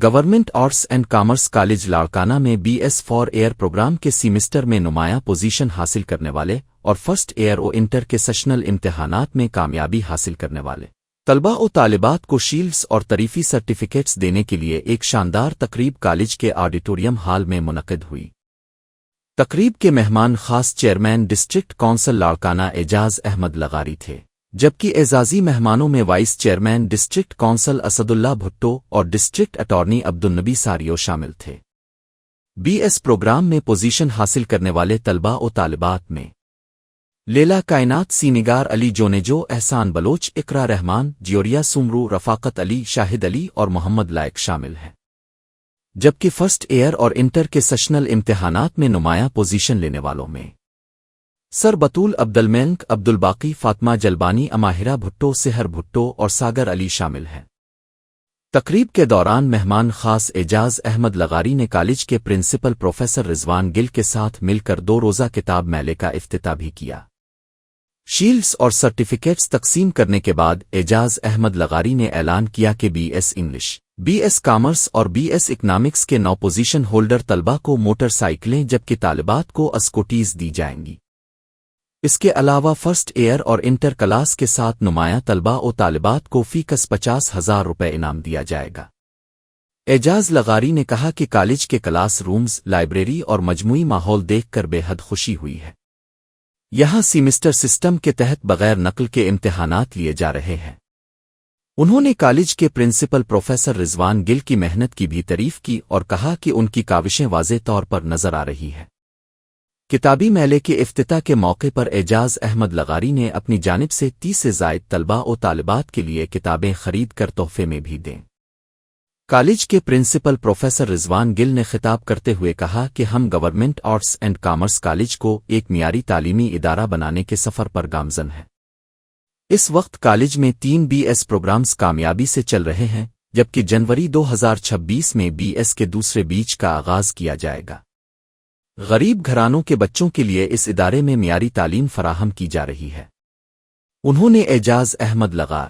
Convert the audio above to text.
Government arts and commerce college Larkana میں B S four year program کے semester میں نمایاں پوزیشن حاصل کرنے والے اور فرسٹ ایئر و انٹر کے سیشنل امتحانات میں کامیابی حاصل کرنے والے طلباء و طالبات کو شیلڈز اور تریفی سرٹیفکیٹس دینے کے لیے ایک شاندار تقریب کالج کے آڈیٹوریم ہال میں منعقد ہوئی۔ تقریب کے مہمان خاص chairman district council Larkana Ejaz Ahmed لغاری تھے، جبکہ اعزازی مہمانوں میں vice chairman district council Asad Ullah Bhutto اور ڈسٹرکٹ اٹارنی عبدالنبی ساریو شامل تھے۔ بی ایس پروگرام میں پوزیشن حاصل کرنے والے طلباء و طالبات میں لیلا کائنات، سینگار علی، جونیجو، احسان بلوچ، اقرا رحمان، جیوریا سمرو، رفاقت علی، شاہد علی اور محمد لائق شامل ہیں، جبکہ فرسٹ ایئر اور انٹر کے سیشنل امتحانات میں نمایاں پوزیشن لینے والوں میں سر بطول، عبدالملک، عبدالباقی، فاطمہ جلبانی، اماہرہ بھٹو، سحر بھٹو اور ساگر علی شامل ہیں۔ تقریب کے دوران مہمان خاص اعجاز احمد لغاری نے کالج کے پرنسپل پروفیسر رضوان گل کے ساتھ مل کر 2 روزہ کتاب میلے کا افتتاح بھی کیا۔ شیلڈز اور سرٹیفکیٹس تقسیم کرنے کے بعد اعجاز احمد لغاری نے اعلان کیا کہ B S English, B S commerce اور بی ایس اکنامکس کے 9 پوزیشن ہولڈر طلباء کو موٹر سائیکلیں جبکہ طالبات کو اسکوٹیز دی جائیں گی۔ اس کے علاوہ فرسٹ ایئر اور انٹر کلاس کے ساتھ نمایاں طلباء و طالبات کو فی کس 50,000 روپے انعام دیا جائے گا۔ اعجاز لغاری نے کہا کہ کالج کے کلاس رومز، لائبریری اور مجموعی ماحول دیکھ کر بے حد خوشی ہوئی ہے۔ یہاں سیمسٹر سسٹم کے تحت بغیر نقل کے امتحانات لیے جا رہے ہیں۔ انہوں نے کالج کے پرنسپل پروفیسر رضوان گل کی محنت کی بھی تعریف کی اور کہا کہ ان کی کاوشیں واضح طور پر نظر آ رہی ہیں۔ کتابی میلے کے افتتاح کے موقع پر اعجاز احمد لغاری نے اپنی جانب سے 30 سے زائد طلباء و طالبات کے لیے کتابیں خرید کر تحفے میں بھی دیں۔ کالج کے پرنسپل پروفیسر رضوان گل نے خطاب کرتے ہوئے کہا کہ ہم government arts and commerce college کو ایک معیاری تعلیمی ادارہ بنانے کے سفر پر گامزن ہیں۔ اس وقت کالج میں 3 بی ایس پروگرامز کامیابی سے چل رہے ہیں، جبکہ جنوری 2026 میں بی ایس کے دوسرے بیچ کا آغاز کیا جائے گا۔ غریب گھرانوں کے بچوں کے لیے اس ادارے میں معیاری تعلیم فراہم کی جا رہی ہے۔ انہوں نے اعجاز احمد لغار